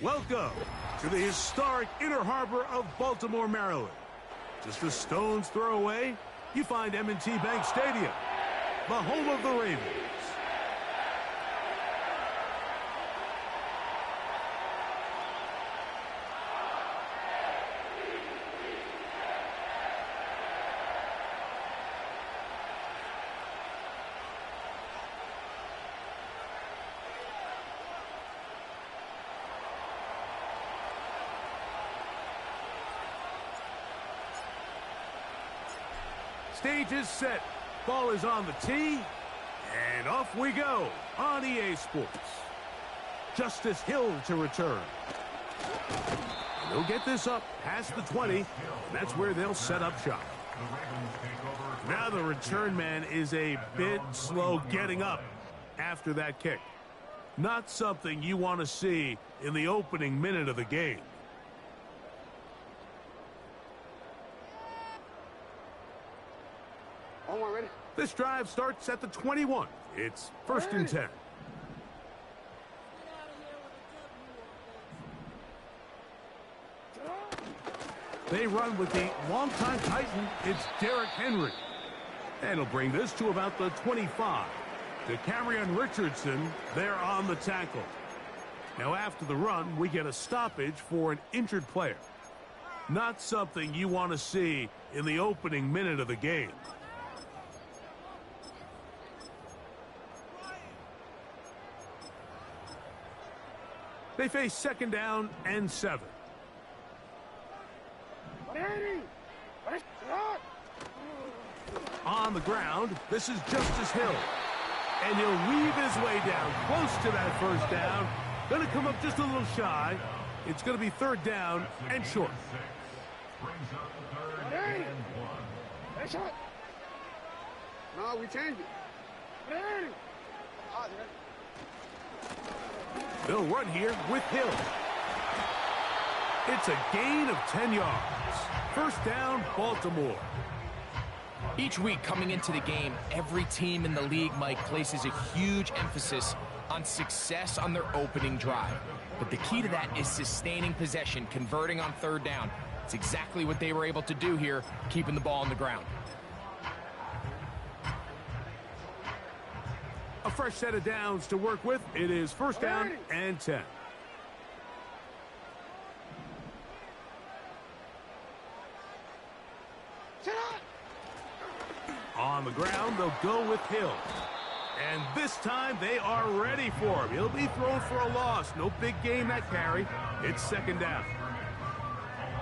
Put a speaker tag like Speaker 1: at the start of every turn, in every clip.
Speaker 1: Welcome to the historic Inner Harbor of Baltimore, Maryland. Just a stone's throw away, you find M&T Bank Stadium, the home of the Ravens. Stage is set. Ball is on the tee. And off we go on EA Sports. Justice Hill to return. They'll get this up past the 20. And that's where they'll set up shop. Now the return man is a bit slow getting up after that kick. Not something you want to see in the opening minute of the game. This drive starts at the 21. It's 1st and 10. They run with the longtime Titan. It's Derrick Henry. And he'll bring this to about the 25. To Cameron Richardson, they're on the tackle. Now after the run, we get a stoppage for an injured player. Not something you want to see in the opening minute of the game. They face 2nd down and 7. On the ground, this is Justice Hill. And he'll weave his way down close to that 1st down. Going to come up just a little shy. It's going to be 3rd down and short.
Speaker 2: No, we changed it.
Speaker 1: They'll run here with Hill. It's a gain of 10 yards. 1st down, Baltimore.
Speaker 3: Each week coming into the game, every team in the league, Mike, places a huge emphasis on success on their opening drive. But the key to that is sustaining possession, converting on 3rd down. It's exactly what they were able to do here, keeping the ball on the ground.
Speaker 1: A fresh set of downs to work with. It is 1st down and 10. On the ground, they'll go with Hill. And this time, they are ready for him. He'll be thrown for a loss. No big gain that carry. It's 2nd down.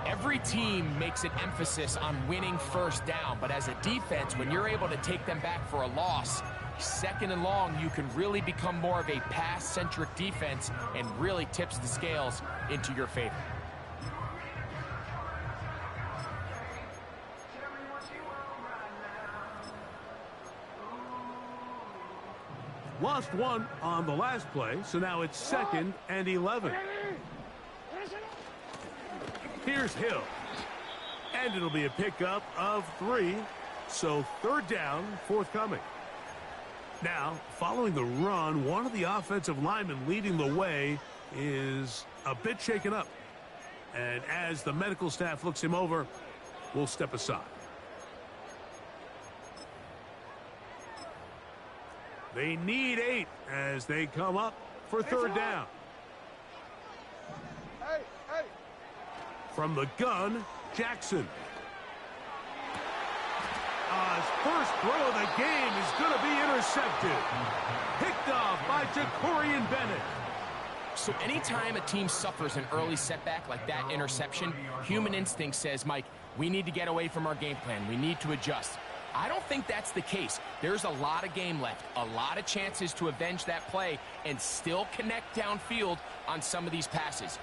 Speaker 3: Every team makes an emphasis on winning 1st down, but as a defense, when you're able to take them back for a loss, 2nd and long, you can really become more of a pass-centric defense and really tips the scales into your favor.
Speaker 1: Lost one on the last play, so now it's 2nd and 11. Here's Hill. And it'll be a pickup of 3, so 3rd down forthcoming. Now, following the run, one of the offensive linemen leading the way is a bit shaken up. And as the medical staff looks him over, we'll step aside. They need 8 as they come up for 3rd down. From the gun, Jackson. His first throw of the game is going to be intercepted. Picked off by Jacorian Bennett.
Speaker 3: So anytime a team suffers an early setback like that interception, human instinct says, Mike, we need to get away from our game plan. We need to adjust. I don't think that's the case. There's a lot of game left, a lot of chances to avenge that play and still connect downfield on some of these passes.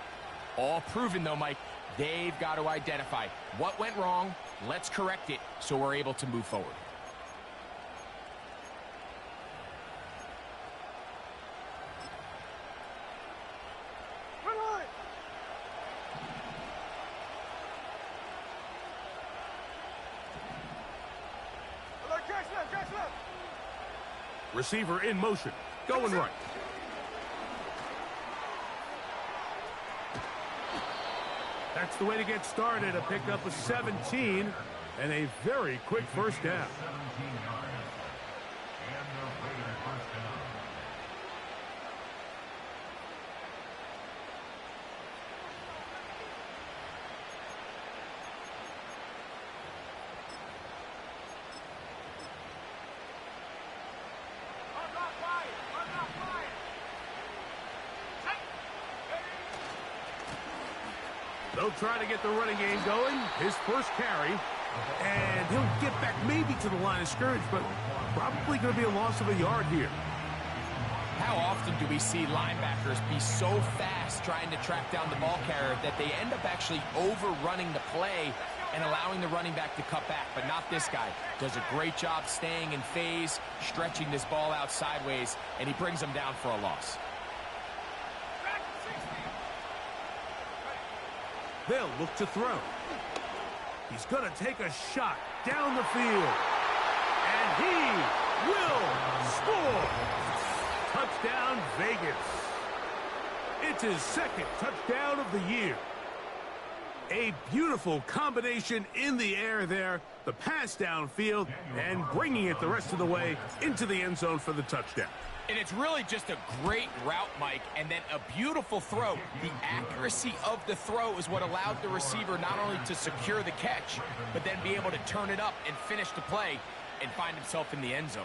Speaker 3: All proven, though, Mike, they've got to identify what went wrong. Let's correct it so we're able to move forward.
Speaker 1: Receiver in motion, going right. That's the way to get started. A pickup of 17 and a very quick first down. They'll try to get the running game going. His first carry. And he'll get back maybe to the line of scrimmage, but probably going to be a loss of a yard here.
Speaker 3: How often do we see linebackers be so fast trying to track down the ball carrier that they end up actually overrunning the play and allowing the running back to cut back? But not this guy. Does a great job staying in phase, stretching this ball out sideways, and he brings them down for a loss.
Speaker 1: They'll look to throw. He's going to take a shot down the field. And he will score. Touchdown, Vegas. It's his second touchdown of the year. A beautiful combination in the air there. The pass downfield and bringing it the rest of the way into the end zone for the touchdown.
Speaker 3: And it's really just a great route, Mike, and then a beautiful throw. The accuracy of the throw is what allowed the receiver not only to secure the catch, but then be able to turn it up and finish the play and find himself in the end zone.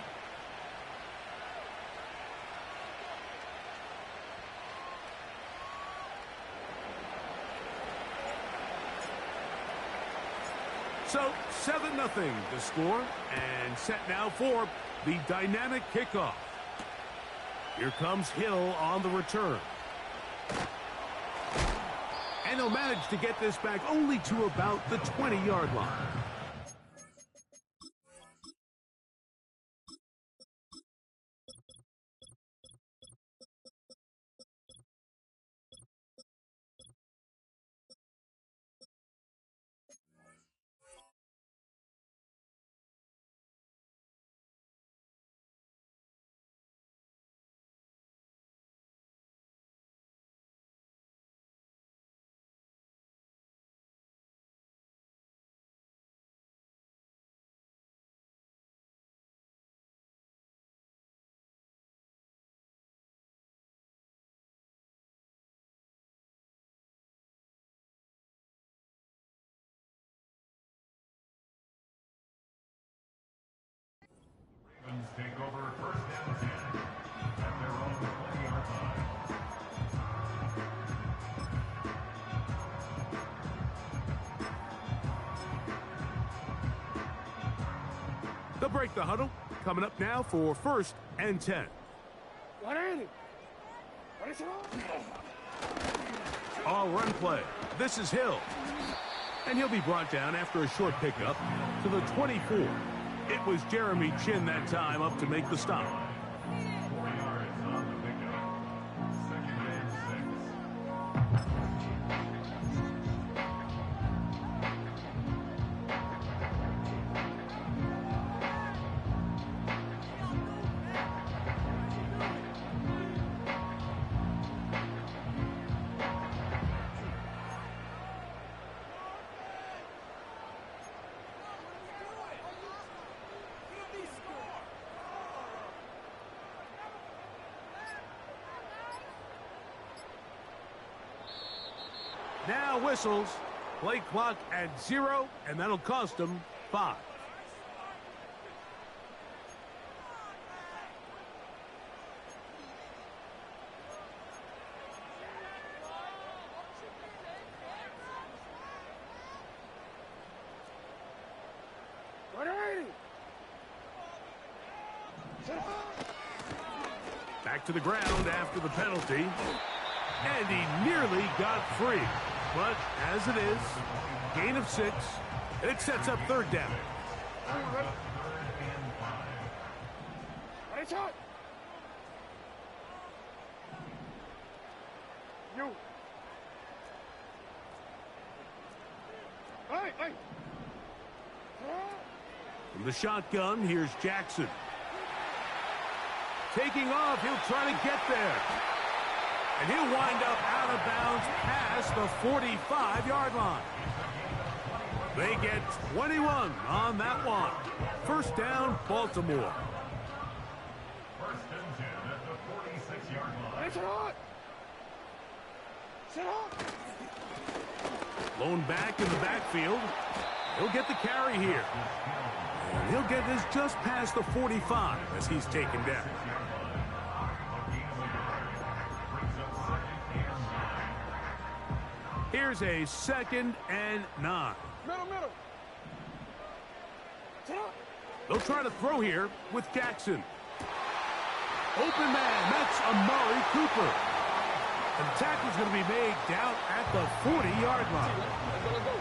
Speaker 1: So 7-0 the score, and set now for the dynamic kickoff. Here comes Hill on the return. And he'll manage to get this back only to about the 20-yard line.
Speaker 4: Take over first down 10 at their own 20-yard line.
Speaker 1: They'll break the huddle. Coming up now for 1st and 10. All run play. This is Hill. And he'll be brought down after a short pickup to the 24. It was Jeremy Chin that time up to make the stop.
Speaker 4: 4 yards on the pickup. Second and 6.
Speaker 1: Now whistles. Play clock at 0, and that'll cost them 5. Back to the ground after the penalty. And he nearly got free. But as it is, gain of 6, and it sets up 3rd down. From the shotgun, here's Jackson. Taking off, he'll try to get there. And he'll wind up out of bounds past the 45-yard line. They get 21 on that one. First down, Baltimore.
Speaker 4: First and 10 at the 46-yard line.
Speaker 2: Sit up! Sit up!
Speaker 1: Lone back in the backfield. He'll get the carry here. And he'll get this just past the 45 as he's taken down. Here's a 2nd and 9.
Speaker 2: Middle. Sit up!
Speaker 1: They'll try to throw here with Jackson. Open man, that's Amari Cooper. And the tackle's going to be made down at the 40-yard line.
Speaker 2: Let's go.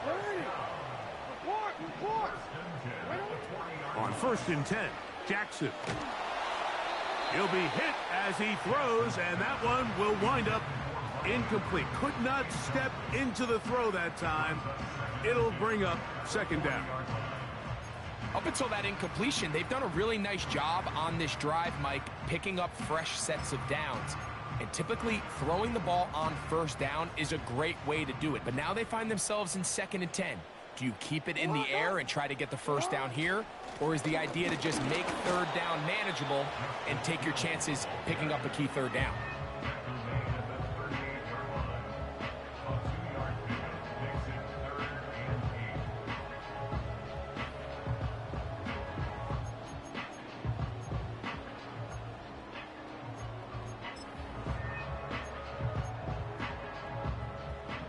Speaker 2: Ready! Report!
Speaker 1: On 1st and 10, Jackson. He'll be hit as he throws, and that one will wind up incomplete. Could not step into the throw that time. It'll bring up 2nd down.
Speaker 3: Up until that incompletion, they've done a really nice job on this drive, Mike, picking up fresh sets of downs. And typically, throwing the ball on 1st down is a great way to do it. But now they find themselves in 2nd and 10. Do you keep it in the air and try to get the 1st down here? Or is the idea to just make 3rd down manageable and take your chances picking up a key 3rd down?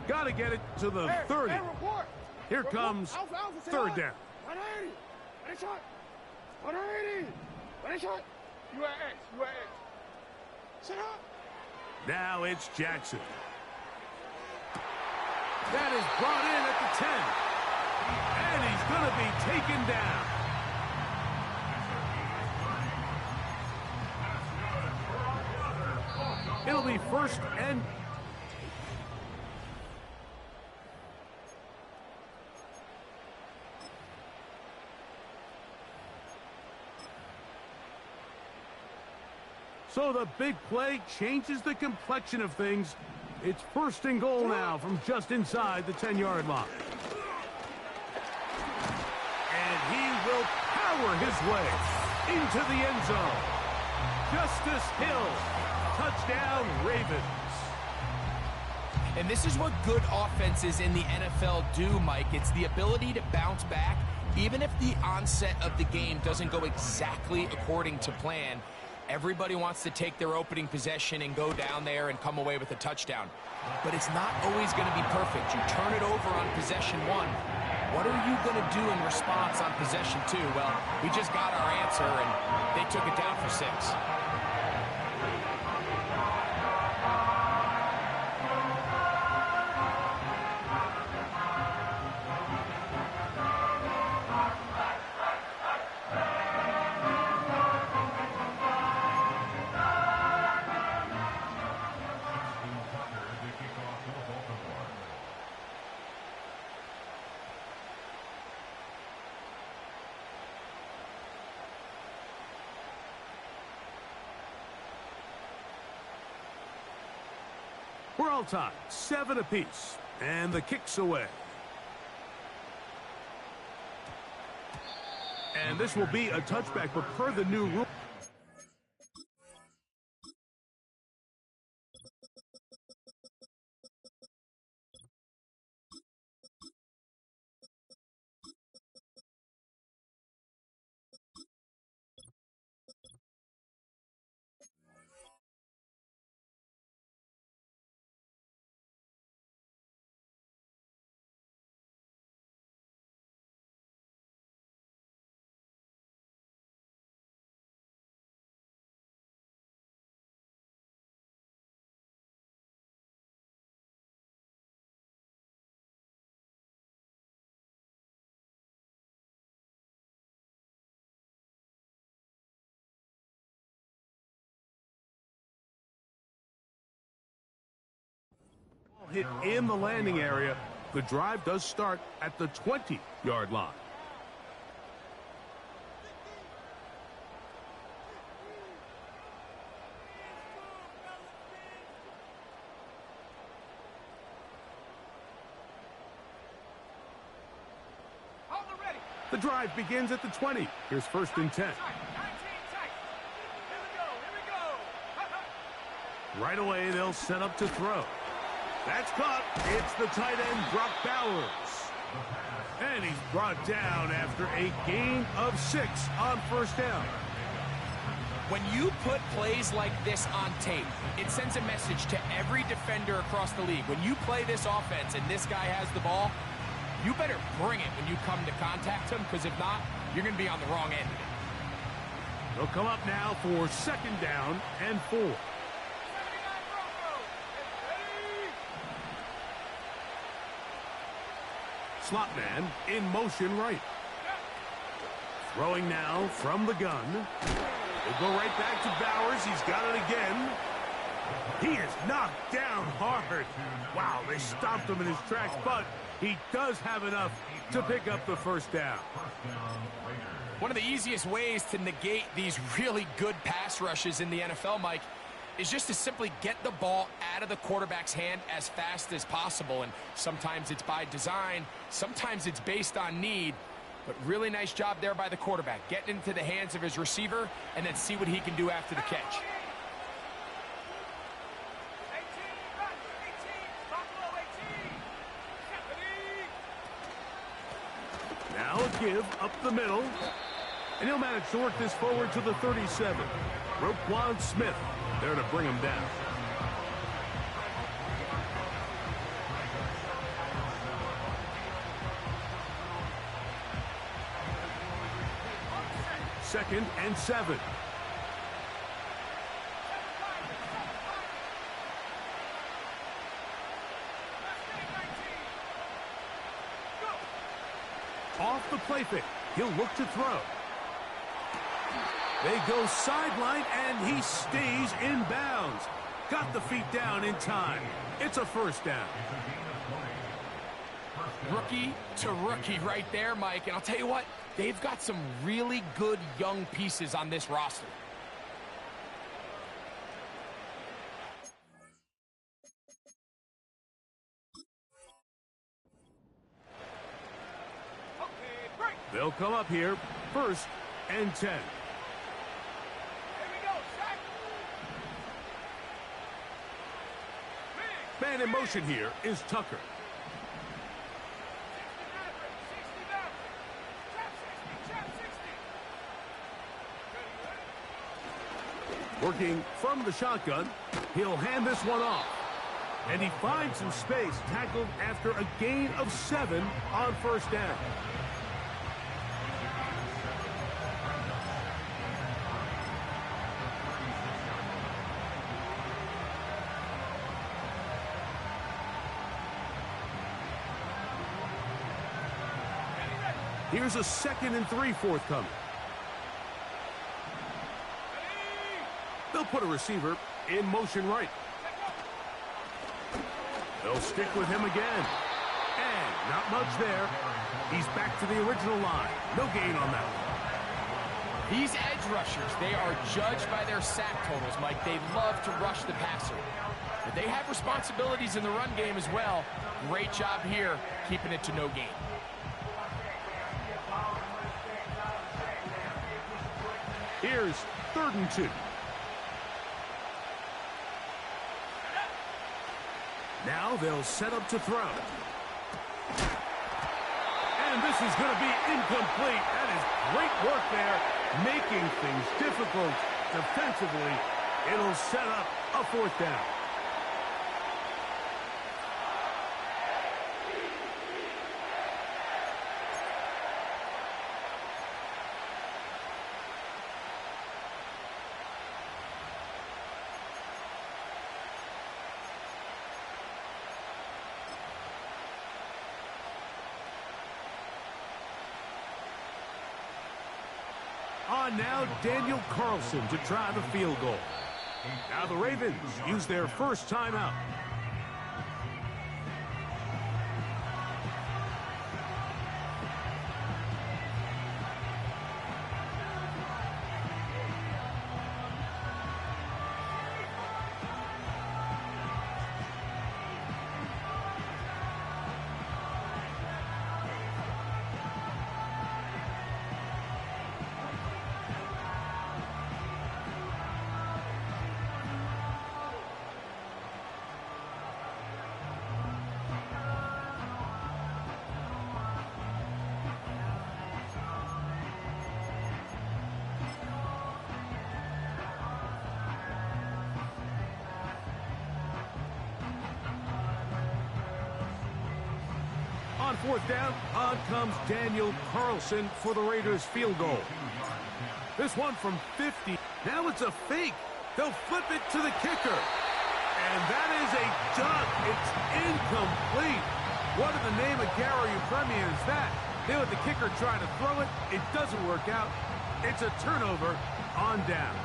Speaker 1: Got to get it to the 30. Here comes 3rd down.
Speaker 2: 180! Ready shot! 180! Ready shot! You are X. Sit up!
Speaker 1: Now it's Jackson. That is brought in at the 10. And he's going to be taken down. It'll be 1st and... So the big play changes the complexion of things. It's 1st and goal now from just inside the 10-yard line. And he will power his way into the end zone. Justice Hill, touchdown Ravens.
Speaker 3: And this is what good offenses in the NFL do, Mike. It's the ability to bounce back, even if the onset of the game doesn't go exactly according to plan. Everybody wants to take their opening possession and go down there and come away with a touchdown. But it's not always going to be perfect. You turn it over on possession 1. What are you going to do in response on possession 2? Well, we just got our answer, and they took it down for 6.
Speaker 1: We're all tied, 7 apiece, and the kick's away. And this will be a touchback, but per the new rule. Hit in the landing area. The drive does start at the 20-yard line. The drive begins at the 20. Here's 1st and 10. Right away, they'll set up to throw. That's caught. It's the tight end, Brock Bowers. And he's brought down after a gain of 6 on 1st down.
Speaker 3: When you put plays like this on tape, it sends a message to every defender across the league. When you play this offense and this guy has the ball, you better bring it when you come to contact him, because if not, you're going to be on the wrong end of it.
Speaker 1: They'll come up now for 2nd down and 4. Slot man in motion right. Throwing now from the gun. We'll go right back to Bowers. He's got it again. He is knocked down hard. Wow, they stopped him in his tracks, but he does have enough to pick up the 1st down.
Speaker 3: One of the easiest ways to negate these really good pass rushes in the NFL, Mike, is just to simply get the ball out of the quarterback's hand as fast as possible. And sometimes it's by design, sometimes it's based on need. But really nice job there by the quarterback, getting into the hands of his receiver and then see what he can do after the catch.
Speaker 1: Now a give up the middle. And he'll manage to work this forward to the 37. Roquan Smith there to bring him down. Second and 7. Off the play fake. He'll look to throw. They go sideline, and he stays in bounds. Got the feet down in time. It's a 1st down.
Speaker 3: Rookie to rookie right there, Mike. And I'll tell you what, they've got some really good young pieces on this roster.
Speaker 1: They'll come up here, 1st and 10. Man in motion here is Tucker. Working from the shotgun, he'll hand this one off. And he finds some space, tackled after a gain of 7 on 1st down. Here's a 2nd and 3 forthcoming. They'll put a receiver in motion right. They'll stick with him again. And not much there. He's back to the original line. No gain on that one.
Speaker 3: These edge rushers, they are judged by their sack totals, Mike. They love to rush the passer. But they have responsibilities in the run game as well. Great job here, keeping it to no gain.
Speaker 1: Here's 3rd and 2. Now they'll set up to throw. And this is going to be incomplete. That is great work there, making things difficult defensively. It'll set up a 4th down. On now, Daniel Carlson to try the field goal. Now the Ravens use their 1st timeout. fourth down, on comes Daniel Carlson for the Raiders field goal. This one from 50. Now it's a fake. They'll flip it to the kicker. And that is a dunk. It's incomplete. What in the name of Gary Premier is that? They let the kicker try to throw it. It doesn't work out. It's a turnover on downs.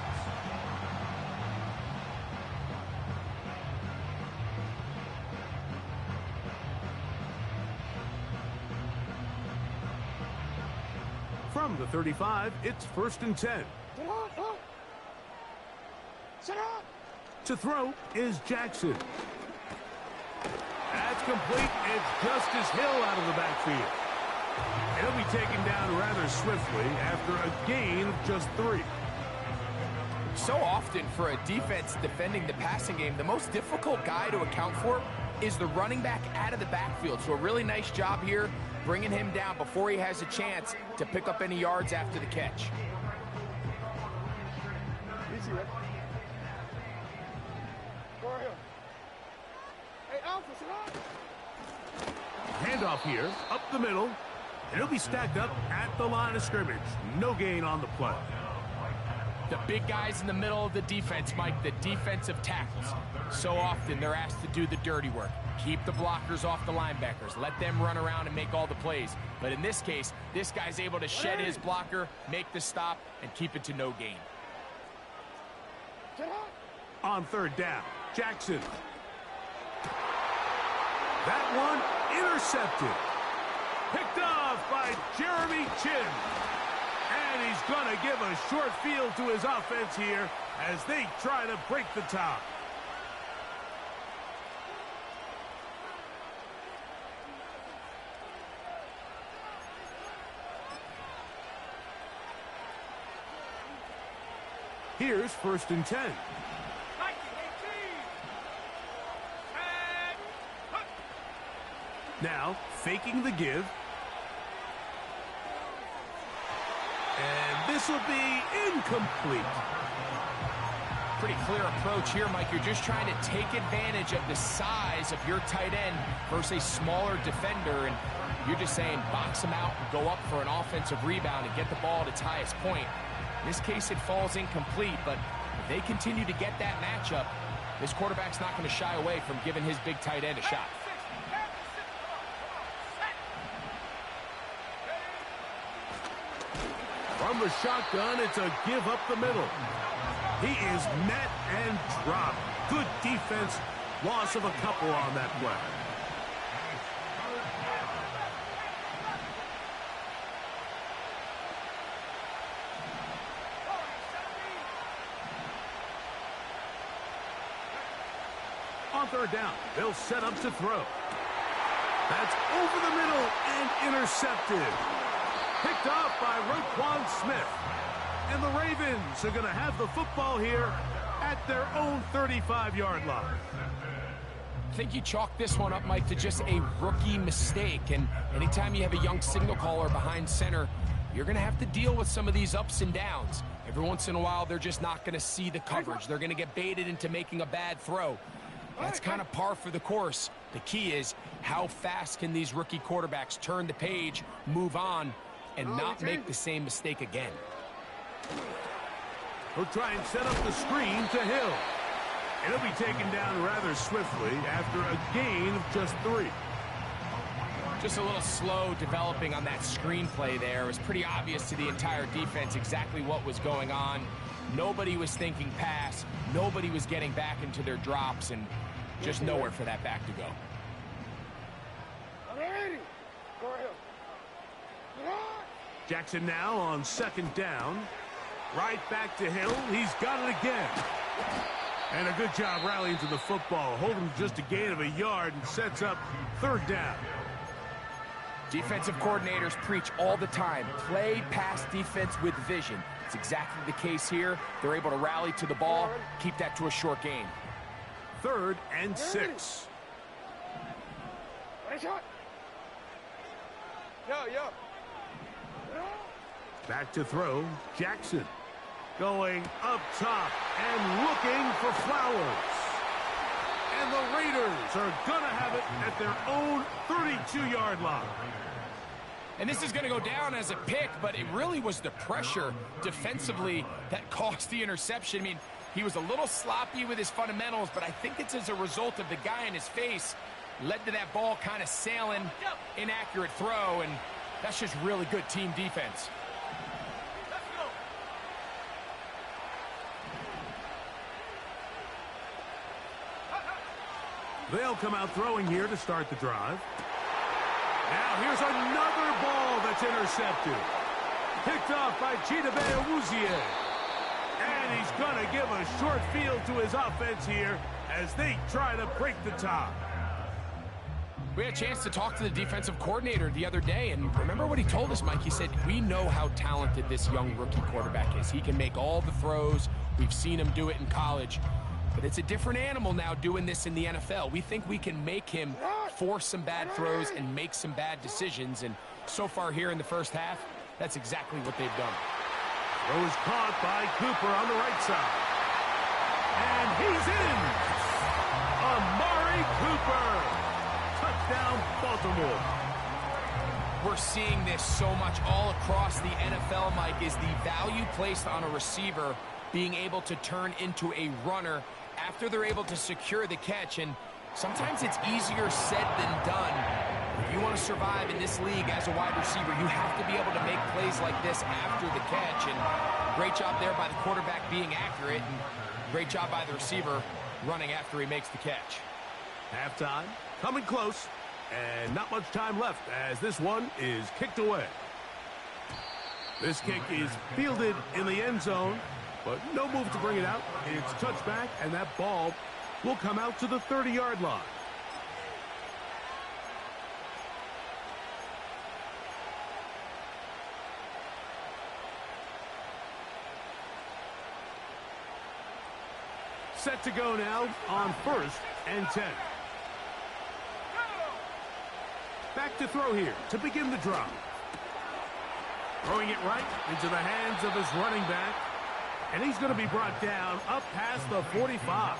Speaker 1: From the 35, it's 1st and 10. To throw is Jackson. That's complete. It's Justice Hill out of the backfield. He'll be taken down rather swiftly after a gain of just 3.
Speaker 3: So often for a defense defending the passing game, the most difficult guy to account for is the running back out of the backfield. So a really nice job here, bringing him down before he has a chance to pick up any yards after the catch.
Speaker 2: Easy, right? Go ahead. Hey, Alpha, sit up.
Speaker 1: Handoff here, up the middle, and he'll be stacked up at the line of scrimmage. No gain on the play.
Speaker 3: The big guys in the middle of the defense, Mike, the defensive tackles. So often they're asked to do the dirty work. Keep the blockers off the linebackers. Let them run around and make all the plays. But in this case, this guy's able to shed his blocker, make the stop, and keep it to no gain.
Speaker 1: On 3rd down, Jackson. That one intercepted. Picked off by Jeremy Chin. And he's going to give a short field to his offense here as they try to break the top. Here's 1st and 10. Now, faking the give. And this will be incomplete.
Speaker 3: Pretty clear approach here, Mike. You're just trying to take advantage of the size of your tight end versus a smaller defender, and you're just saying box him out and go up for an offensive rebound and get the ball at its highest point. In this case, it falls incomplete, but if they continue to get that matchup, this quarterback's not going to shy away from giving his big tight end a shot.
Speaker 1: From the shotgun, it's a give up the middle. He is met and dropped. Good defense. Loss of a couple on that play. On 3rd down, they'll set up to throw. That's over the middle and intercepted. Picked off by Roquan Smith. And the Ravens are going to have the football here at their own 35-yard line.
Speaker 3: I think you chalk this one up, Mike, to just a rookie mistake. And anytime you have a young signal caller behind center, you're going to have to deal with some of these ups and downs. Every once in a while, they're just not going to see the coverage. They're going to get baited into making a bad throw. That's kind of par for the course. The key is how fast can these rookie quarterbacks turn the page, move on, and not make the same mistake again.
Speaker 1: He'll try and set up the screen to Hill. And he'll be taken down rather swiftly after a gain of just 3.
Speaker 3: Just a little slow developing on that screenplay there. It was pretty obvious to the entire defense exactly what was going on. Nobody was thinking pass. Nobody was getting back into their drops, and just nowhere for that back to go.
Speaker 1: Jackson now on 2nd down. Right back to Hill. He's got it again. And a good job rallying to the football. Holding just a gain of a yard and sets up 3rd down.
Speaker 3: Defensive coordinators preach all the time. Play pass defense with vision. It's exactly the case here. They're able to rally to the ball, keep that to a short gain.
Speaker 1: 3rd and 6. Back to throw, Jackson. Going up top and looking for Flowers. And the Raiders are going to have it at their own 32-yard line.
Speaker 3: And this is going to go down as a pick, but it really was the pressure defensively that caused the interception. I mean, he was a little sloppy with his fundamentals, but I think it's as a result of the guy in his face led to that ball kind of sailing, inaccurate throw, and that's just really good team defense.
Speaker 1: They'll come out throwing here to start the drive. Now here's another ball that's intercepted. Picked off by Chidobe Awuzie. And he's going to give a short field to his offense here as they try to break the tie.
Speaker 3: We had a chance to talk to the defensive coordinator the other day, and remember what he told us, Mike? He said, we know how talented this young rookie quarterback is. He can make all the throws. We've seen him do it in college. But it's a different animal now doing this in the NFL. We think we can make him force some bad throws and make some bad decisions. And so far here in the first half, that's exactly what they've done.
Speaker 1: Throw is caught by Cooper on the right side. And he's in! Amari Cooper! Touchdown, Baltimore.
Speaker 3: We're seeing this so much all across the NFL, Mike, is the value placed on a receiver being able to turn into a runner after they're able to secure the catch. And sometimes it's easier said than done. If you want to survive in this league as a wide receiver, you have to be able to make plays like this after the catch. And great job there by the quarterback being accurate, and great job by the receiver running after he makes the catch.
Speaker 1: Halftime, coming close, and not much time left as this one is kicked away. This kick is fielded in the end zone, but no move to bring it out. It's touchback, and that ball will come out to the 30-yard line. Set to go now on 1st and 10. Back to throw here to begin the drive. Throwing it right into the hands of his running back. And he's going to be brought down up past the 45.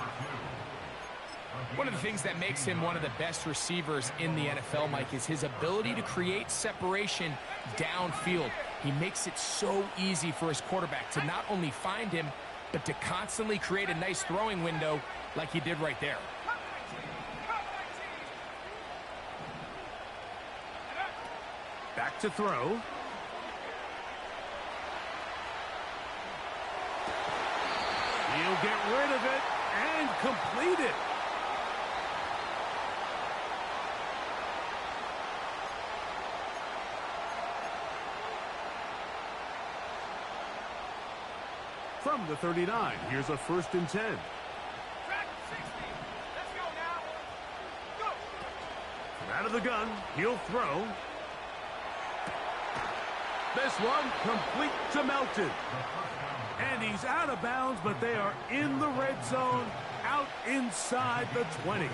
Speaker 3: One of the things that makes him one of the best receivers in the NFL, Mike, is his ability to create separation downfield. He makes it so easy for his quarterback to not only find him, but to constantly create a nice throwing window like he did right there.
Speaker 1: Back to throw. He'll get rid of it and complete it. From the 39, here's a 1st and 10.
Speaker 2: Track 60. Let's go now. Go.
Speaker 1: From out of the gun, he'll throw. This one complete to Melton. And he's out of bounds, but they are in the red zone, out inside the 20.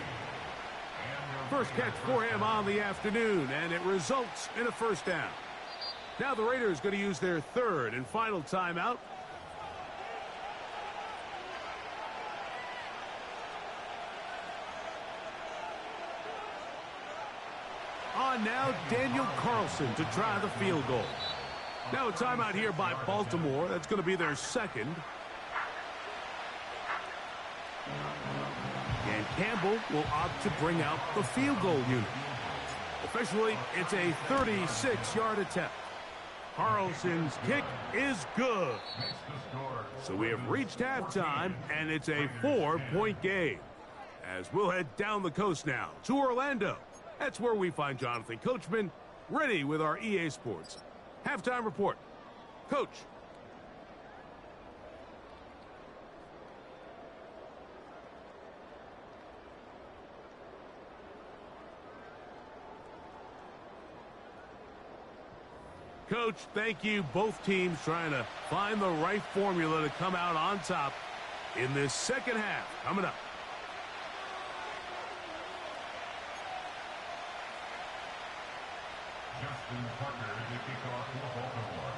Speaker 1: First catch for him on the afternoon, and it results in a 1st down. Now the Raiders going to use their 3rd and final timeout. On now, Daniel Carlson to try the field goal. Now a timeout here by Baltimore. That's going to be their 2nd. And Campbell will opt to bring out the field goal unit. Officially, it's a 36-yard attempt. Carlson's kick is good. So we have reached halftime, and it's a 4-point game. As we'll head down the coast now to Orlando. That's where we find Jonathan Coachman, ready with our EA Sports halftime report. Coach. Coach, thank you. Both teams trying to find the right formula to come out on top in this second half. Coming up.
Speaker 4: Justin Parker is the kickoff for Baltimore.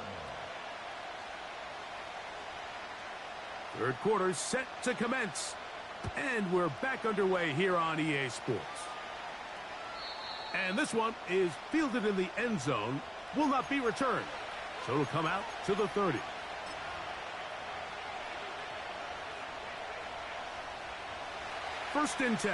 Speaker 1: Third quarter set to commence. And we're back underway here on EA Sports. And this one is fielded in the end zone, will not be returned. So it'll come out to the 30. First and 10.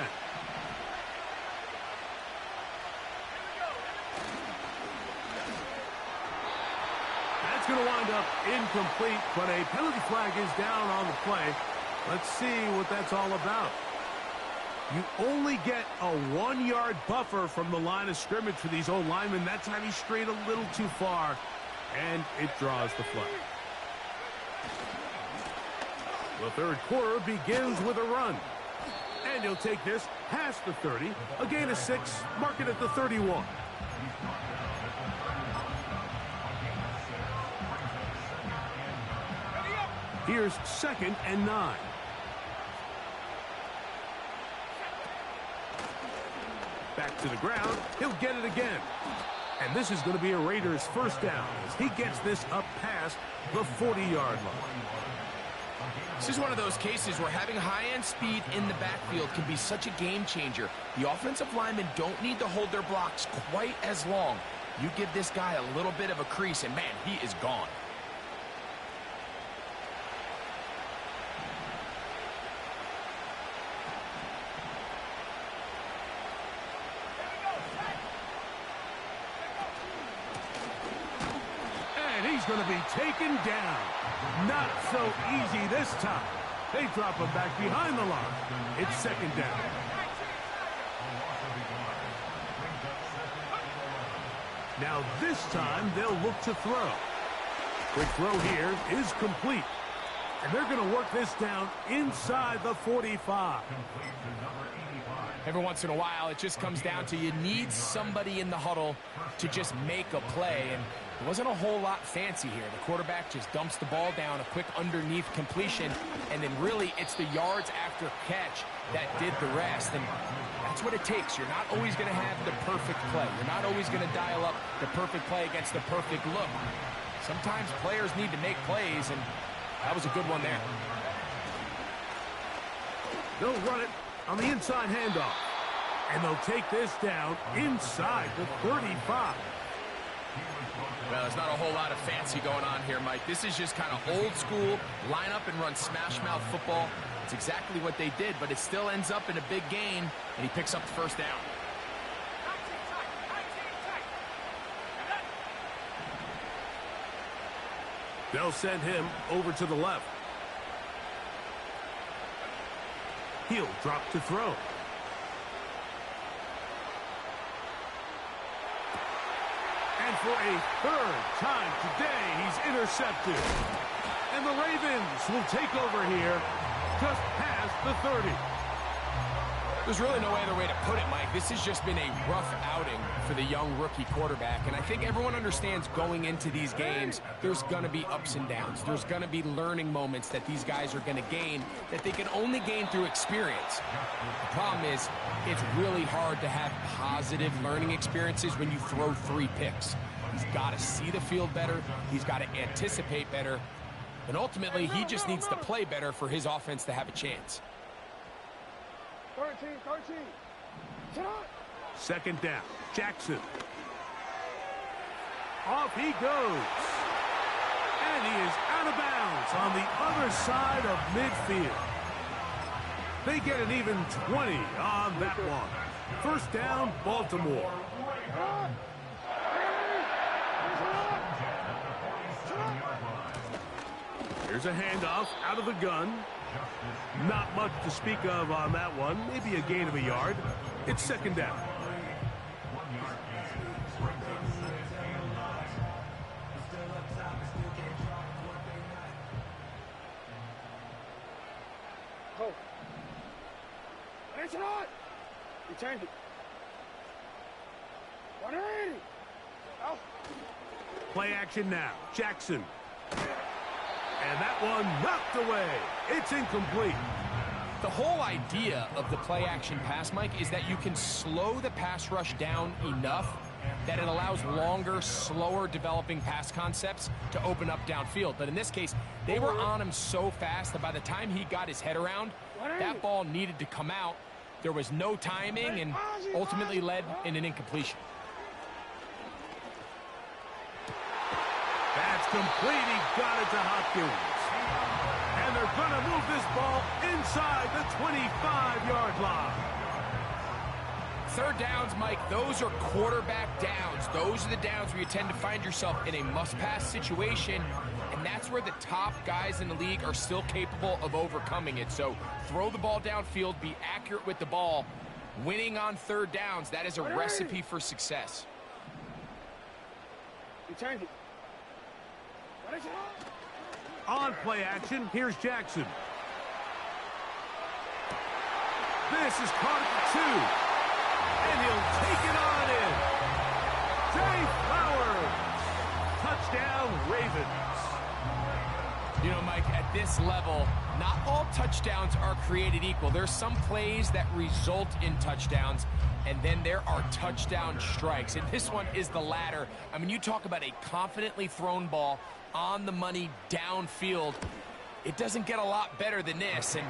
Speaker 1: That's going to wind up incomplete, but a penalty flag is down on the play. Let's see what that's all about. You only get a 1-yard buffer from the line of scrimmage for these old linemen. That time he strayed a little too far, and it draws the flag. The third quarter begins with a run. And he'll take this past the 30, a gain of 6, mark it at the 31. Here's 2nd and 9. Back to the ground. He'll get it again. And this is going to be a Raiders first down as he gets this up past the 40-yard line.
Speaker 3: This is one of those cases where having high-end speed in the backfield can be such a game changer. The offensive linemen don't need to hold their blocks quite as long. You give this guy a little bit of a crease, and man, he is gone.
Speaker 1: He's going to be taken down. Not so easy this time. They drop him back behind the line. It's 2nd down. Now this time they'll look to throw. Quick throw here is complete. And they're going to work this down inside the 45.
Speaker 3: Every once in a while, it just comes down to you need somebody in the huddle to just make a play. And it wasn't a whole lot fancy here. The quarterback just dumps the ball down, a quick underneath completion, and then really it's the yards after catch that did the rest. And that's what it takes. You're not always going to have the perfect play. You're not always going to dial up the perfect play against the perfect look. Sometimes players need to make plays, and that was a good one there.
Speaker 1: They'll run it on the inside handoff. And they'll take this down inside the 35.
Speaker 3: Well, there's not a whole lot of fancy going on here, Mike. This is just kind of old school, line up and run smash mouth football. It's exactly what they did, but it still ends up in a big gain, and he picks up the first down.
Speaker 1: They'll send him over to the left. He'll drop to throw. And for a 3rd time today, he's intercepted. And the Ravens will take over here just past the 30.
Speaker 3: There's really no other way to put it, Mike. This has just been a rough outing for the young rookie quarterback. And I think everyone understands going into these games, there's going to be ups and downs. There's going to be learning moments that these guys are going to gain that they can only gain through experience. The problem is, it's really hard to have positive learning experiences when you throw 3 picks. He's got to see the field better. He's got to anticipate better. And ultimately, he just needs to play better for his offense to have a chance.
Speaker 2: 13. Sit up.
Speaker 1: 2nd down. Jackson. Off he goes. And he is out of bounds on the other side of midfield. They get an even 20 on that one. First down, Baltimore. Here's a handoff out of the gun. Not much to speak of on that one. Maybe a gain of a yard. It's 2nd down.
Speaker 2: Go. It's not. You change it. 180. Out.
Speaker 1: Play action now. Jackson. And that one knocked away. It's incomplete.
Speaker 3: The whole idea of the play-action pass, Mike, is that you can slow the pass rush down enough that it allows longer, slower developing pass concepts to open up downfield. But in this case, they were on him so fast that by the time he got his head around, that ball needed to come out. There was no timing and ultimately led in an incompletion.
Speaker 1: That's complete. He got it to Hopkins. And they're going to move this ball inside the 25-yard line.
Speaker 3: Third downs, Mike, those are quarterback downs. Those are the downs where you tend to find yourself in a must-pass situation, and that's where the top guys in the league are still capable of overcoming it. So throw the ball downfield, be accurate with the ball. Winning on third downs, that is a recipe for success.
Speaker 1: On play action, here's Jackson. This is caught at the 2. And he'll take it on in. Jay Flowers. Touchdown, Ravens.
Speaker 3: You know, Mike, at this level, not all touchdowns are created equal. There's some plays that result in touchdowns, and then there are touchdown strikes. And this one is the latter. I mean, you talk about a confidently thrown ball on the money downfield. It doesn't get a lot better than this, and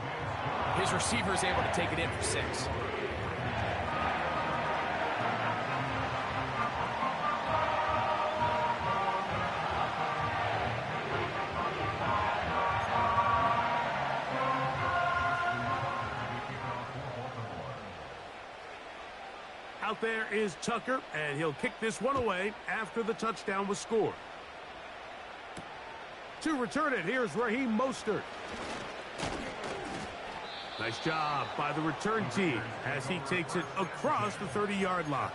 Speaker 3: his receiver is able to take it in for 6.
Speaker 1: Out there is Tucker, and he'll kick this one away after the touchdown was scored. To return it, here's Raheem Mostert. Nice job by the return team as he takes it across the 30-yard line.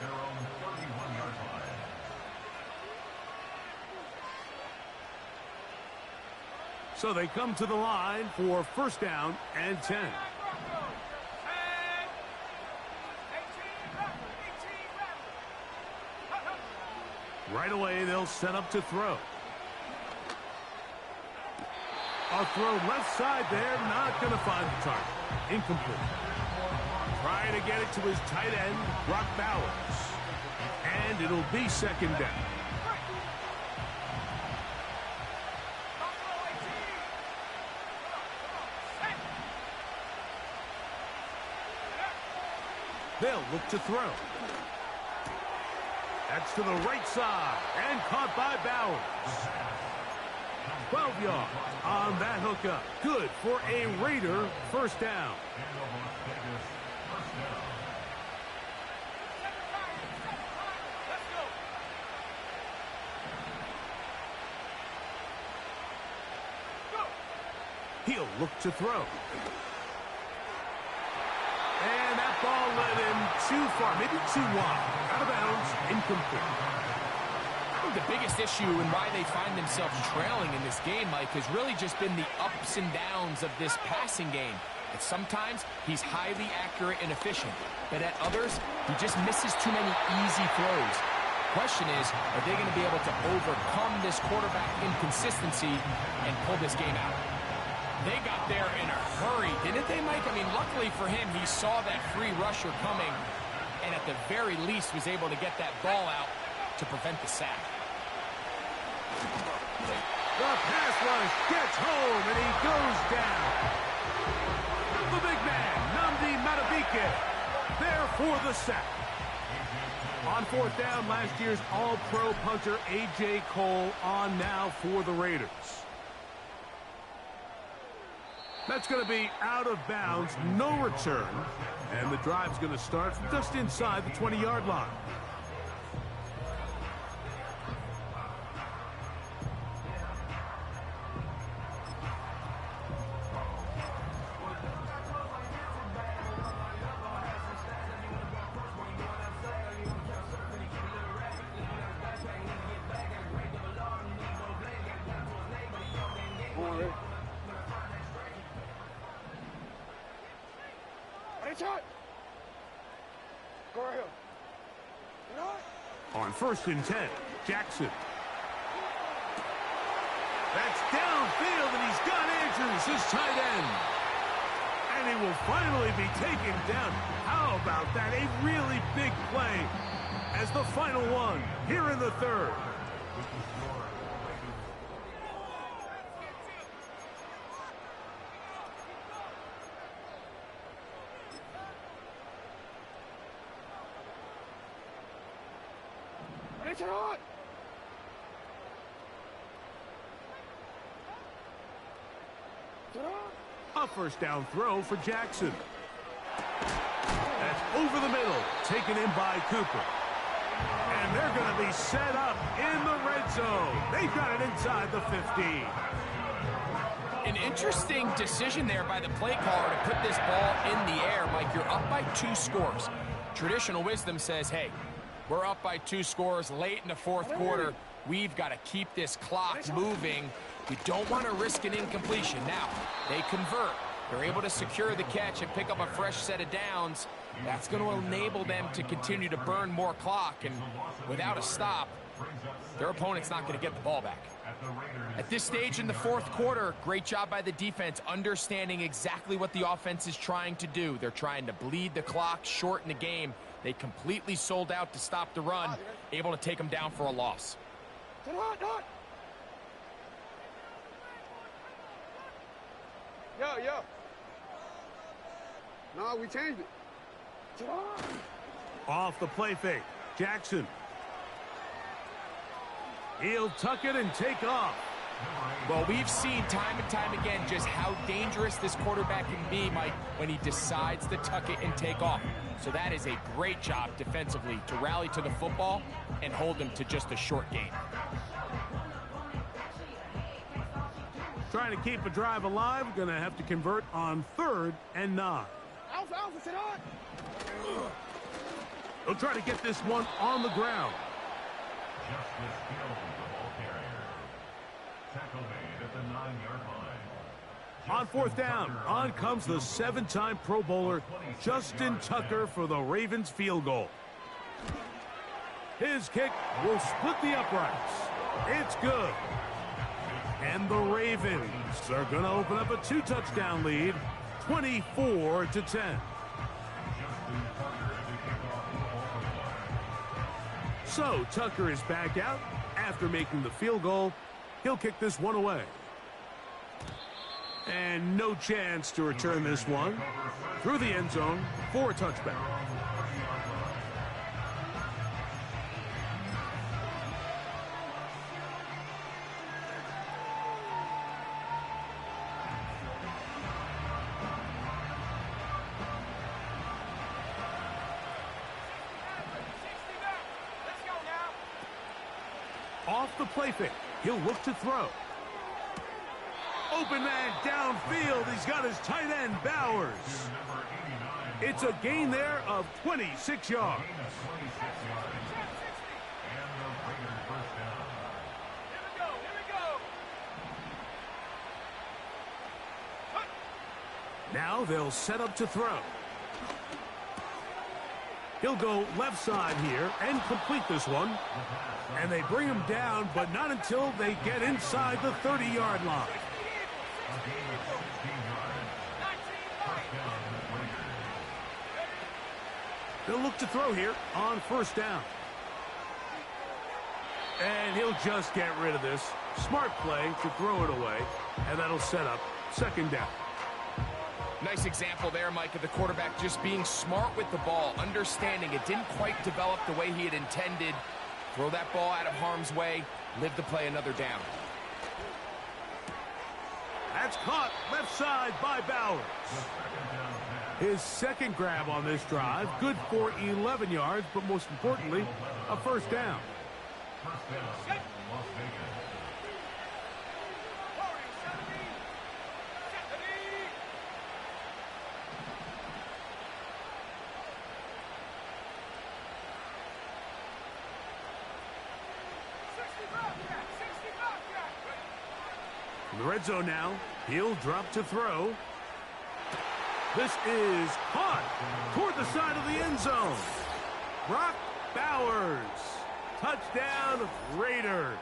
Speaker 1: So they come to the line for first down and 10. Right away, they'll set up to throw. A throw left side there, not going to find the target. Incomplete. Trying to get it to his tight end, Brock Bowers. And it'll be second down. They'll look to throw. That's to the right side, and caught by Bowers. 12 yards on that hookup. Good for a Raider first down. He'll look to throw. And that ball led him too far, maybe too wide. Out of bounds, incomplete.
Speaker 3: I think the biggest issue and why they find themselves trailing in this game, Mike, has really just been the ups and downs of this passing game. And sometimes he's highly accurate and efficient, but at others, he just misses too many easy throws. Question is, are they going to be able to overcome this quarterback inconsistency and pull this game out? They got there in a hurry, didn't they, Mike? I mean, luckily for him, he saw that free rusher coming and at the very least was able to get that ball out to prevent the sack.
Speaker 1: The pass rush gets home, and he goes down. The big man, Nnamdi Madubuike, there for the sack. On fourth down, last year's All-Pro punter A.J. Cole on now for the Raiders. That's going to be out of bounds, no return, and the drive's going to start just inside the 20-yard line. On first and 10, Jackson. That's downfield, and he's got Andrews, his tight end. And he will finally be taken down. How about that? A really big play. as the final one here in the third. A first down throw for Jackson. That's over the middle, taken in by Cooper. And they're going to be set up in the red zone. They've got it inside the 15.
Speaker 3: An interesting decision there by the play caller to put this ball in the air. Mike, you're up by 2 scores. Traditional wisdom says, hey, we're up by 2 scores late in the fourth quarter. We've got to keep this clock moving. You don't want to risk an incompletion. Now, they convert. They're able to secure the catch and pick up a fresh set of downs. That's going to enable them to continue to burn more clock. And without a stop, their opponent's not going to get the ball back. At this stage in the fourth quarter, great job by the defense, understanding exactly what the offense is trying to do. They're trying to bleed the clock, shorten the game. They completely sold out to stop the run, able to take them down for a loss.
Speaker 2: Yo. No, we changed it.
Speaker 1: Off the play fake, Jackson. He'll tuck it and take off.
Speaker 3: Well, we've seen time and time again just how dangerous this quarterback can be, Mike, when he decides to tuck it and take off. So that is a great job defensively to rally to the football and hold them to just a short gain.
Speaker 1: Trying to keep a drive alive, going to have to convert on 3rd and 9.
Speaker 2: Alpha, sit on.
Speaker 1: They'll try to get this one on the ground.
Speaker 4: Justice Field, the ball carrier. Tackle made at the 9-yard line.
Speaker 1: On 4th down, on comes the 7-time Pro Bowler, Justin Tucker, for the Ravens field goal. His kick will split the uprights. It's good. And the Ravens are going to open up a 2-touchdown lead, 24-10. So Tucker is back out after making the field goal. He'll kick this one away. And no chance to return this one through the end zone for a touchback. Off the play fake, he'll look to throw. Open man downfield. He's got his tight end, Bowers. It's a gain there of 26 yards. Now they'll set up to throw. He'll go left side here and complete this one. And they bring him down, but not until they get inside the 30-yard line. They'll look to throw here on 1st down. And he'll just get rid of this. Smart play to throw it away, and that'll set up 2nd down.
Speaker 3: Nice example there, Mike, of the quarterback just being smart with the ball, understanding it didn't quite develop the way he had intended. Throw that ball out of harm's way, live to play another down.
Speaker 1: That's caught left side by Bowers. His 2nd grab on this drive, good for 11 yards, but most importantly, a 1st down. In the red zone now, he'll drop to throw. This is caught toward the side of the end zone. Brock Bowers. Touchdown, Raiders.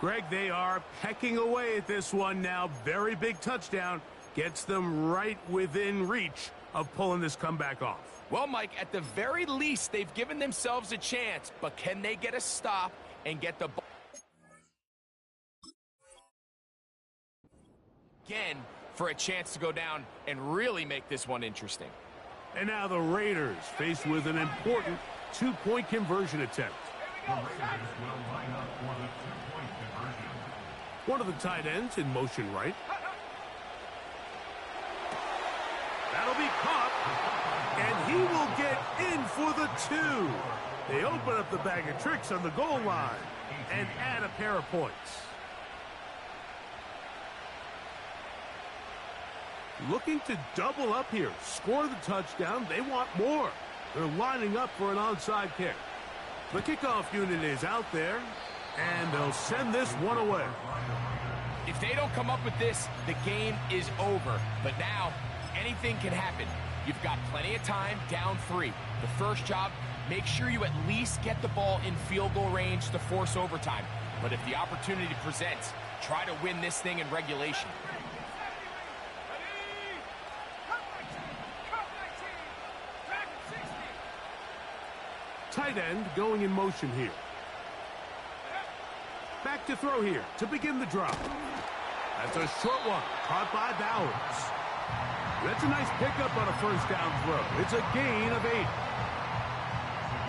Speaker 1: Greg, they are pecking away at this one now. Very big touchdown. Gets them right within reach of pulling this comeback off?
Speaker 3: Well, Mike, at the very least, they've given themselves a chance, but can they get a stop and get the ball again for a chance to go down and really make this one interesting?
Speaker 1: And now the Raiders faced with an important two-point conversion attempt.
Speaker 4: The Raiders will line up for the two-point conversion.
Speaker 1: One of the tight ends in motion right. That'll be caught, and he will get in for the two. They open up the bag of tricks on the goal line and add a pair of points. Looking to double up here, score the touchdown. They want more. They're lining up for an onside kick. The kickoff unit is out there, and they'll send this one away.
Speaker 3: If they don't come up with this, the game is over. But now, anything can happen. You've got plenty of time, down 3. The first job, make sure you at least get the ball in field goal range to force overtime. But if the opportunity presents, try to win this thing in regulation.
Speaker 1: Tight end going in motion here. Back to throw here to begin the drop. That's a short one, caught by Bowers. That's a nice pickup on a first down throw. It's a gain of 8.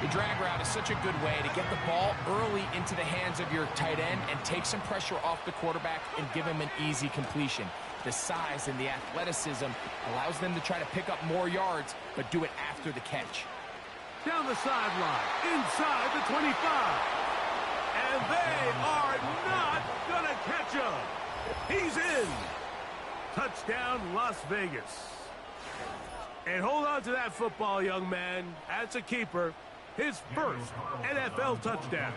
Speaker 3: The drag route is such a good way to get the ball early into the hands of your tight end and take some pressure off the quarterback and give him an easy completion. The size and the athleticism allows them to try to pick up more yards, but do it after the catch.
Speaker 1: Down the sideline, inside the 25. And they are not going to catch him. He's in. Touchdown, Las Vegas. And hold on to that football, young man. That's a keeper. His first NFL touchdown.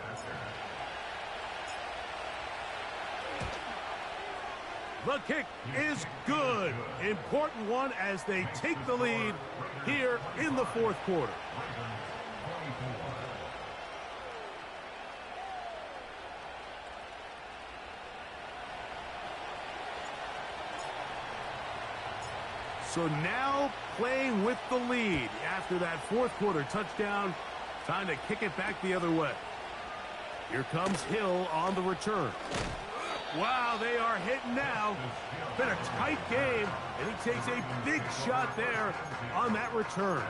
Speaker 1: The kick is good. Important one as they take the lead here in the fourth quarter. So now playing with the lead after that fourth quarter touchdown. Time to kick it back the other way. Here comes Hill on the return. Wow, they are hitting now. Been a tight game, and he takes a big shot there on that return.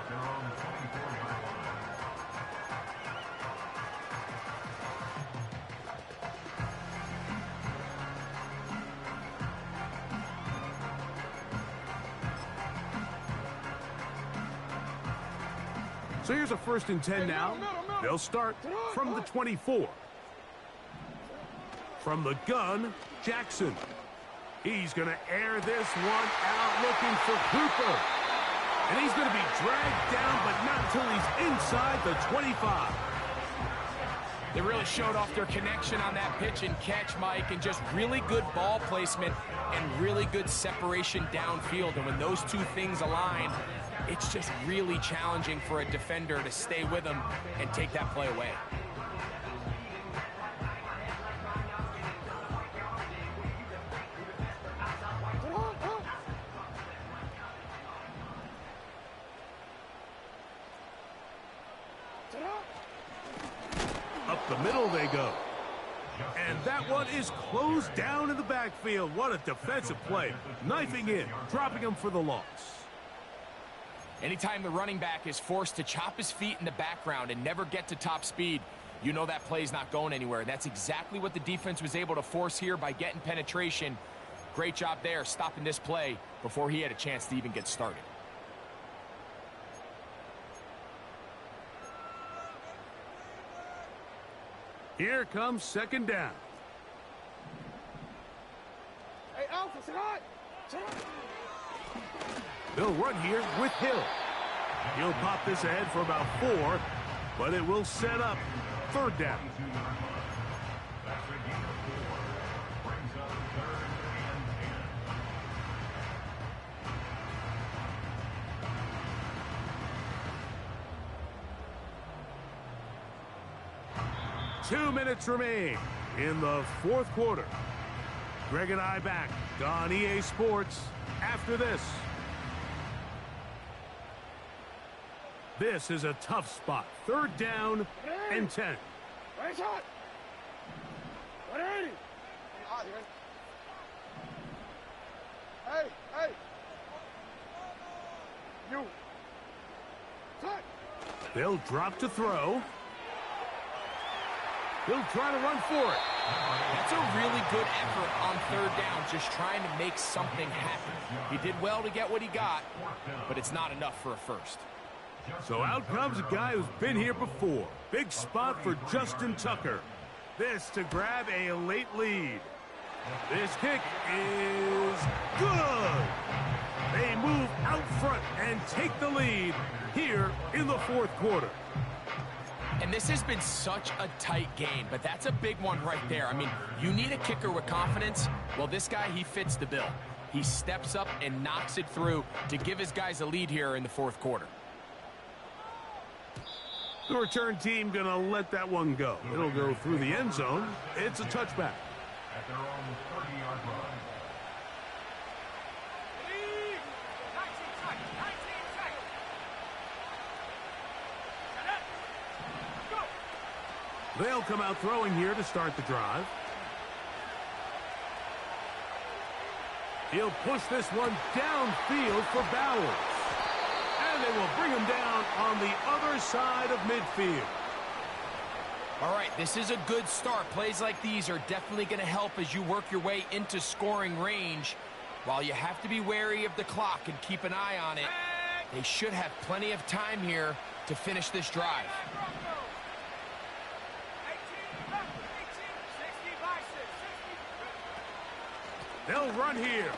Speaker 1: So here's a 1st and 10 now. They'll start from the 24. From the gun, Jackson. He's going to air this one out looking for Cooper. And he's going to be dragged down, but not until he's inside the 25.
Speaker 3: They really showed off their connection on that pitch and catch, Mike, and just really good ball placement and really good separation downfield. And when those two things align, it's just really challenging for a defender to stay with him and take that play away.
Speaker 1: Up the middle they go. And that one is closed down in the backfield. What a defensive play. Knifing in, dropping him for the loss.
Speaker 3: Anytime the running back is forced to chop his feet in the background and never get to top speed, you know that play's not going anywhere. That's exactly what the defense was able to force here by getting penetration. Great job there, stopping this play before he had a chance to even get started.
Speaker 1: Here comes 2nd down.
Speaker 2: Hey, Alpha, sit hot. Sit hot.
Speaker 1: They'll run here with Hill. He'll pop this ahead for about 4, but it will set up 3rd down.
Speaker 4: That's a gain of 4. Brings up 3rd and 10.
Speaker 1: 2 minutes remain in the fourth quarter. Greg and I back on EA Sports after this. This is a tough spot. 3rd down and 10.
Speaker 2: Ready, shot. 180. Hey, hey. You. Cut.
Speaker 1: They'll drop to throw. He'll try to run for it.
Speaker 3: That's a really good effort on 3rd down, just trying to make something happen. He did well to get what he got, but it's not enough for a first.
Speaker 1: So out comes a guy who's been here before. Big spot for Justin Tucker. This to grab a late lead. This kick is good. They move out front and take the lead here in the 4th quarter.
Speaker 3: And this has been such a tight game, but that's a big one right there. I mean, you need a kicker with confidence. Well, this guy, he fits the bill. He steps up and knocks it through to give his guys a lead here in the 4th quarter.
Speaker 1: The return team going to let that one go. It'll go through the end zone. It's a touchback.
Speaker 4: At their own 30-yard line.
Speaker 1: They'll come out throwing here to start the drive. He'll push this one downfield for Bowers. And they will bring him down on the other side of midfield.
Speaker 3: All right, this is a good start. Plays like these are definitely going to help as you work your way into scoring range. While you have to be wary of the clock and keep an eye on it, they should have plenty of time here to finish this drive.
Speaker 1: They'll run here.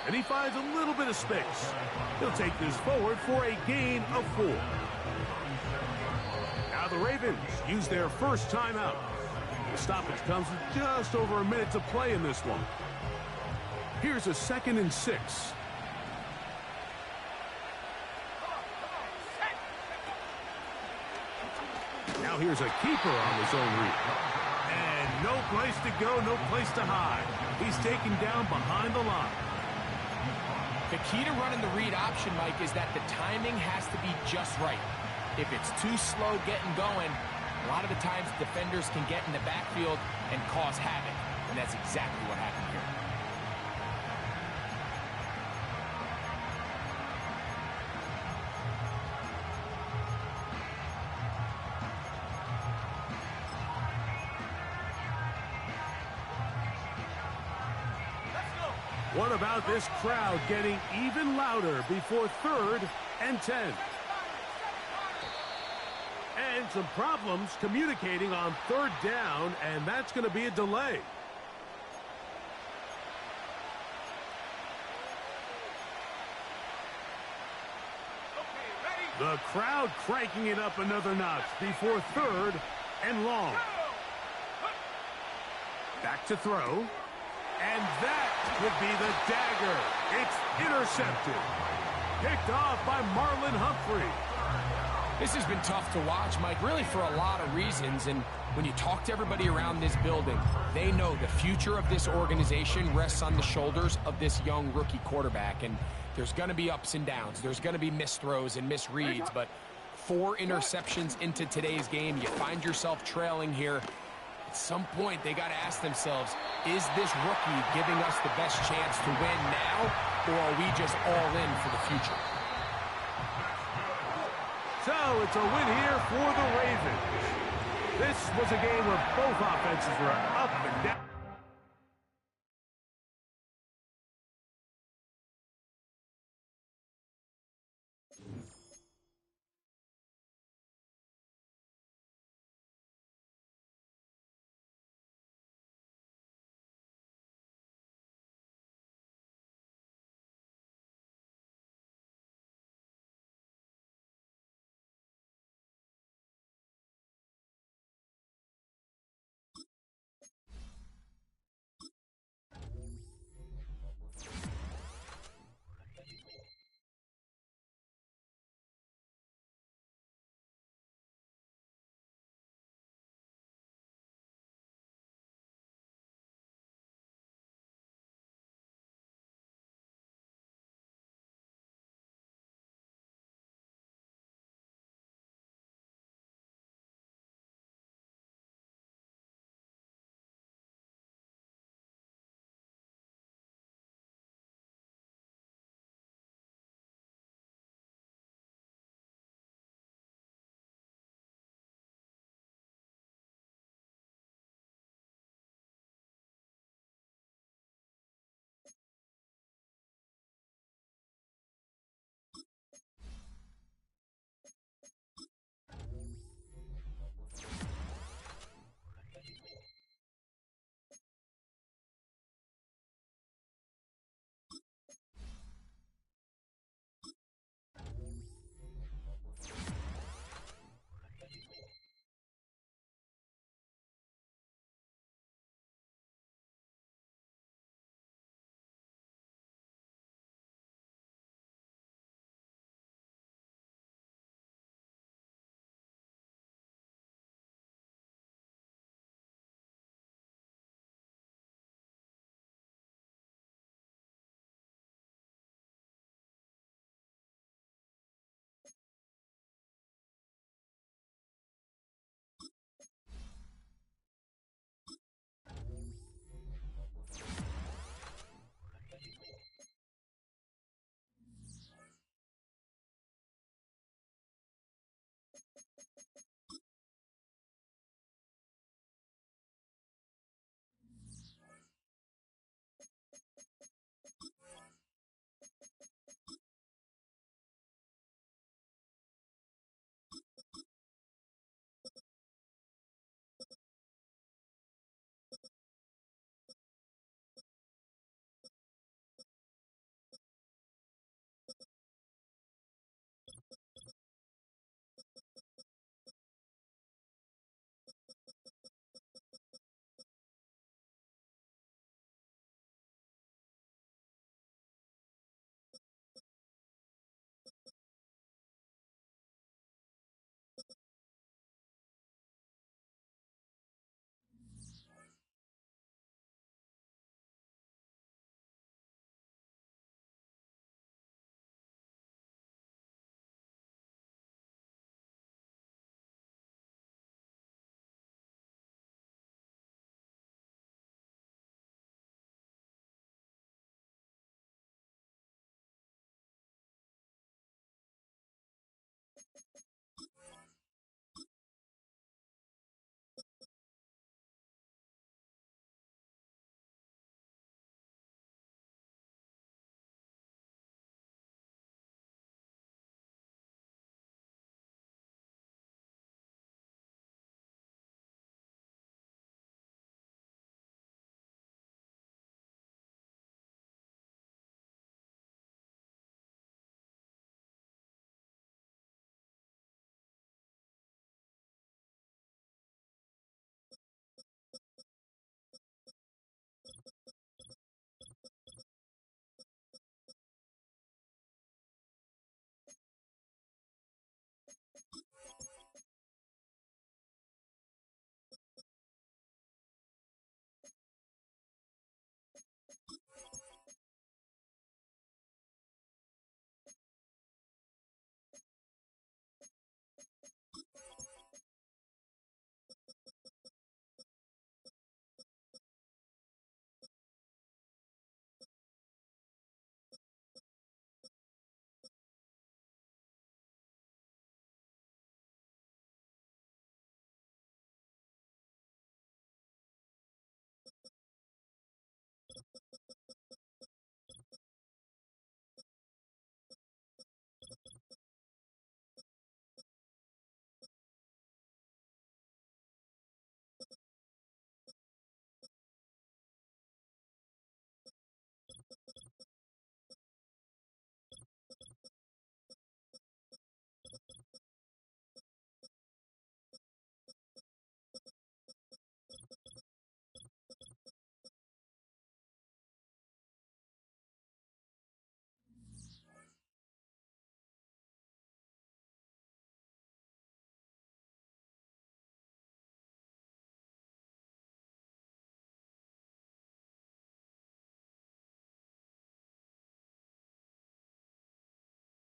Speaker 1: And he finds a little bit of space. He'll take this forward for a gain of 4. Now the Ravens use their first timeout. The stoppage comes with just over a minute to play in this one. Here's a 2nd and 6. Now here's a keeper on the zone read. And no place to go, no place to hide. He's taken down behind the line.
Speaker 3: The key to running the read option, Mike, is that the timing has to be just right. If it's too slow getting going, a lot of the times defenders can get in the backfield and cause havoc. And that's exactly what happened here.
Speaker 1: What about this crowd getting even louder before 3rd and 10? And some problems communicating on 3rd down, and that's going to be a delay. The crowd cranking it up another notch before 3rd and long. Back to throw. And that would be the dagger. It's intercepted. Picked off by Marlon Humphrey.
Speaker 3: This has been tough to watch, Mike, really for a lot of reasons. And when you talk to everybody around this building, they know the future of this organization rests on the shoulders of this young rookie quarterback. And there's going to be ups and downs. There's going to be missed throws and misreads. But 4 interceptions into today's game, you find yourself trailing here. At some point, they got to ask themselves, is this rookie giving us the best chance to win now, or are we just all in for the future?
Speaker 1: So it's a win here for the Ravens. This was a game where both offenses were up